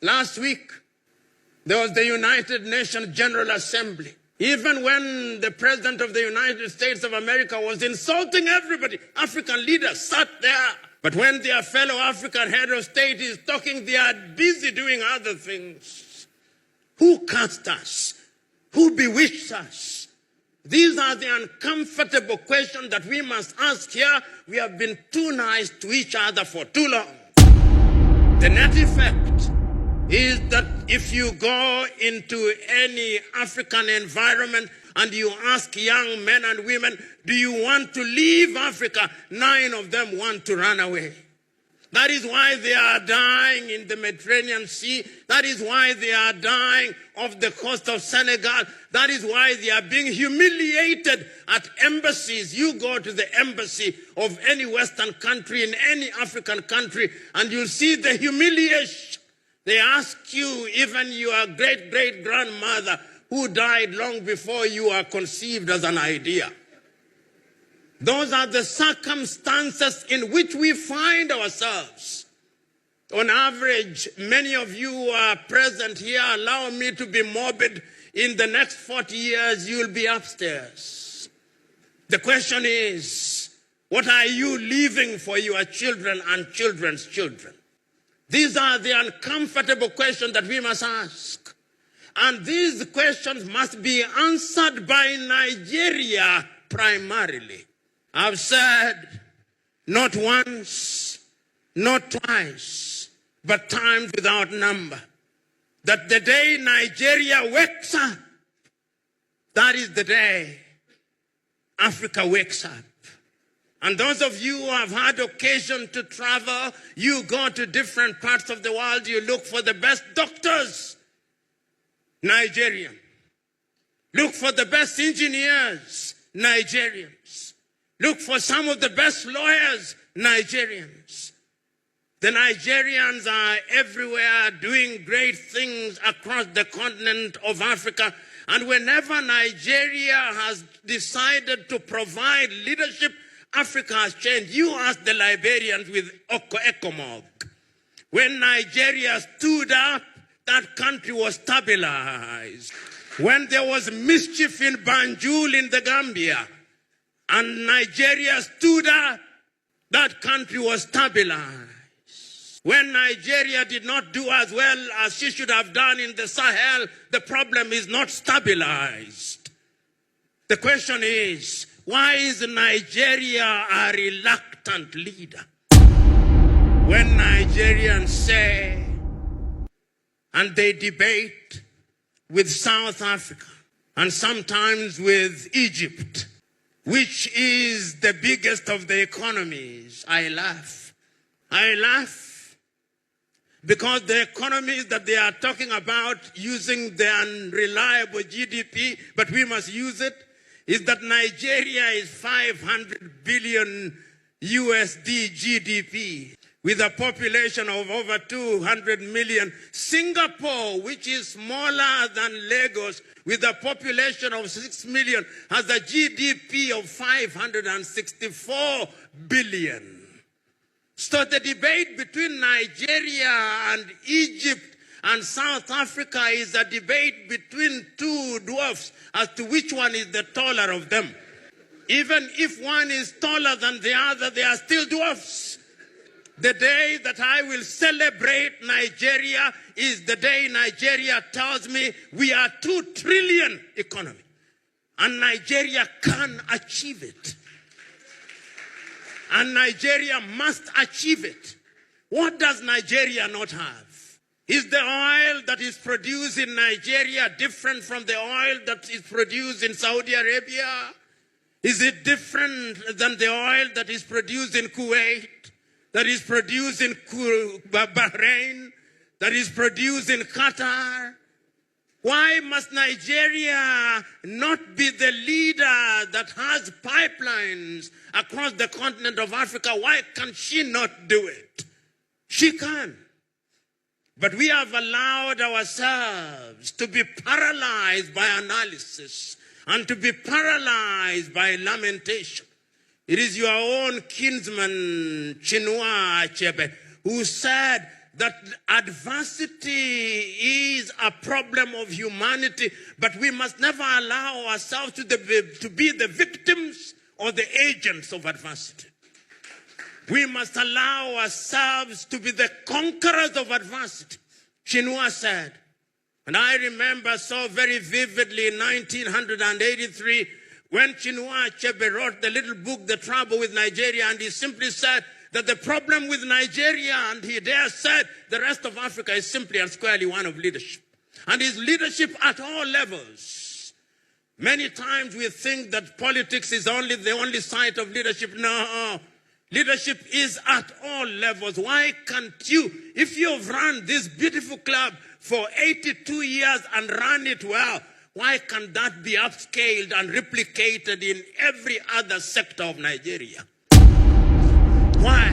Last week, there was the United Nations General Assembly. Even when the President of the United States of America was insulting everybody, African leaders sat there. But when their fellow African head of state is talking, they are busy doing other things. Who cast us? Who bewitched us? These are the uncomfortable questions that we must ask here. We have been too nice to each other for too long. The net effect is that if you go into any African environment and you ask young men and women, do you want to leave Africa? 9 of them want to run away. That is why they are dying in the Mediterranean Sea. That is why they are dying off the coast of Senegal. That is why they are being humiliated at embassies. You go to the embassy of any Western country in any African country and you'll see the humiliation. They ask you, even your great-great-grandmother who died long before you are conceived as an idea. Those are the circumstances in which we find ourselves. On average, many of you who are present here, allow me to be morbid, in the next 40 years you'll be upstairs. The question is, what are you leaving for your children and children's children? These are the uncomfortable questions that we must ask. And these questions must be answered by Nigeria primarily. I've said not once, not twice, but times without number, that the day Nigeria wakes up, that is the day Africa wakes up. And those of you who have had occasion to travel, you go to different parts of the world, you look for the best doctors, Nigerian. Look for the best engineers, Nigerians. Look for some of the best lawyers, Nigerians. The Nigerians are everywhere doing great things across the continent of Africa. And whenever Nigeria has decided to provide leadership, Africa has changed. You ask the Liberians with ECOMOG. When Nigeria stood up, that country was stabilized. When there was mischief in Banjul in the Gambia, and Nigeria stood up, that country was stabilized. When Nigeria did not do as well as she should have done in the Sahel, the problem is not stabilized. The question is, why is Nigeria a reluctant leader? When Nigerians say, and they debate with South Africa, and sometimes with Egypt, which is the biggest of the economies, I laugh. I laugh because the economies that they are talking about using the unreliable GDP, but we must use it, is that Nigeria is 500 billion USD GDP with a population of over 200 million. Singapore, which is smaller than Lagos, with a population of 6 million, has a GDP of 564 billion. So the debate between Nigeria and Egypt and South Africa is a debate between two dwarfs as to which one is the taller of them. Even if one is taller than the other, they are still dwarfs. The day that I will celebrate Nigeria is the day Nigeria tells me we are 2 trillion economy. And Nigeria can achieve it. And Nigeria must achieve it. What does Nigeria not have? Is the oil that is produced in Nigeria different from the oil that is produced in Saudi Arabia? Is it different than the oil that is produced in Kuwait, that is produced in Bahrain, that is produced in Qatar? Why must Nigeria not be the leader that has pipelines across the continent of Africa? Why can she not do it? She can. But we have allowed ourselves to be paralyzed by analysis and to be paralyzed by lamentation. It is your own kinsman, Chinua Achebe, who said that adversity is a problem of humanity, but we must never allow ourselves to be the victims or the agents of adversity. We must allow ourselves to be the conquerors of adversity. Chinua said, and I remember so very vividly in 1983, when Chinua Achebe wrote the little book, The Trouble with Nigeria, and he simply said that the problem with Nigeria, and he there said the rest of Africa, is simply and squarely one of leadership. And his leadership at all levels. Many times we think that politics is the only site of leadership. No. Leadership is at all levels. Why can't you, if you've run this beautiful club for 82 years and run it well, why can't that be upscaled and replicated in every other sector of Nigeria? Why?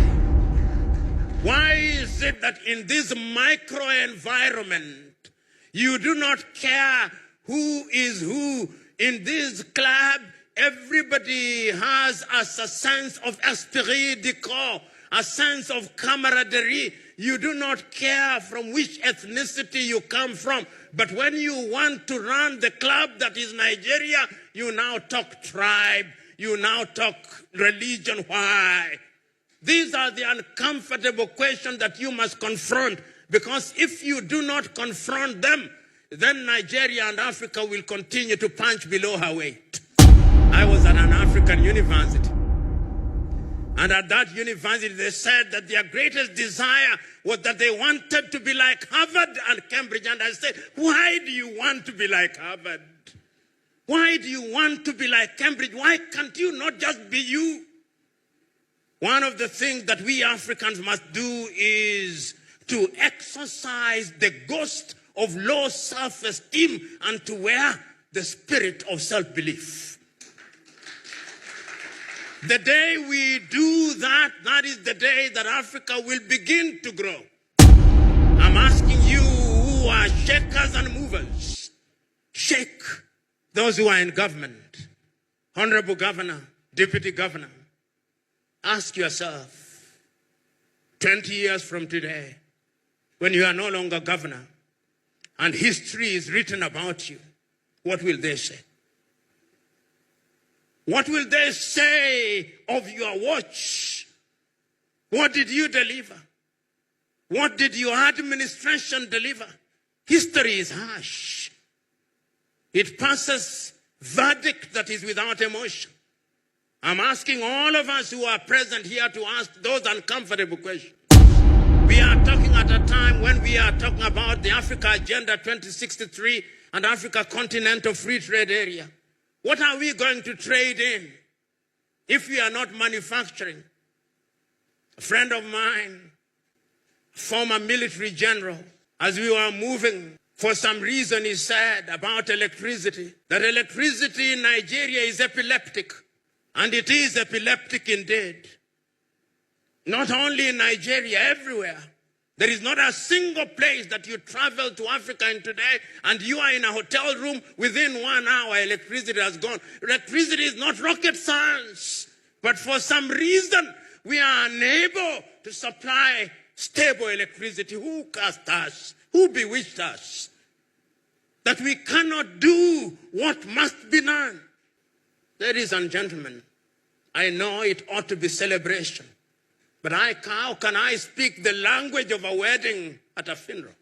Why is it that in this micro environment, you do not care who is who in this club? Everybody has a sense of esprit de corps, a sense of camaraderie. You do not care from which ethnicity you come from. But when you want to run the club that is Nigeria, you now talk tribe, you now talk religion. Why? These are the uncomfortable questions that you must confront, because if you do not confront them, then Nigeria and Africa will continue to punch below her weight. I was at an African university, and at that university they said that their greatest desire was that they wanted to be like Harvard and Cambridge. And I said, why do you want to be like Harvard? Why do you want to be like Cambridge? Why can't you not just be you? One of the things that we Africans must do is to exercise the ghost of low self-esteem and to wear the spirit of self-belief. The day we do that, that is the day that Africa will begin to grow. I'm asking you who are shakers and movers, shake those who are in government. Honorable Governor, Deputy Governor, ask yourself, 20 years from today, when you are no longer governor and history is written about you, what will they say? What will they say of your watch? What did you deliver? What did your administration deliver? History is harsh. It passes verdict that is without emotion. I'm asking all of us who are present here to ask those uncomfortable questions. We are talking at a time when we are talking about the Africa Agenda 2063 and Africa Continental Free Trade Area. What are we going to trade in if we are not manufacturing? A friend of mine, former military general, as we were moving, for some reason he said about electricity, that electricity in Nigeria is epileptic. And it is epileptic indeed. Not only in Nigeria, everywhere. There is not a single place that you travel to Africa in today and you are in a hotel room, within 1 hour electricity has gone. Electricity is not rocket science. But for some reason, we are unable to supply stable electricity. Who cast us? Who bewitched us? That we cannot do what must be done. Ladies and gentlemen, I know it ought to be celebration. But how can I speak the language of a wedding at a funeral?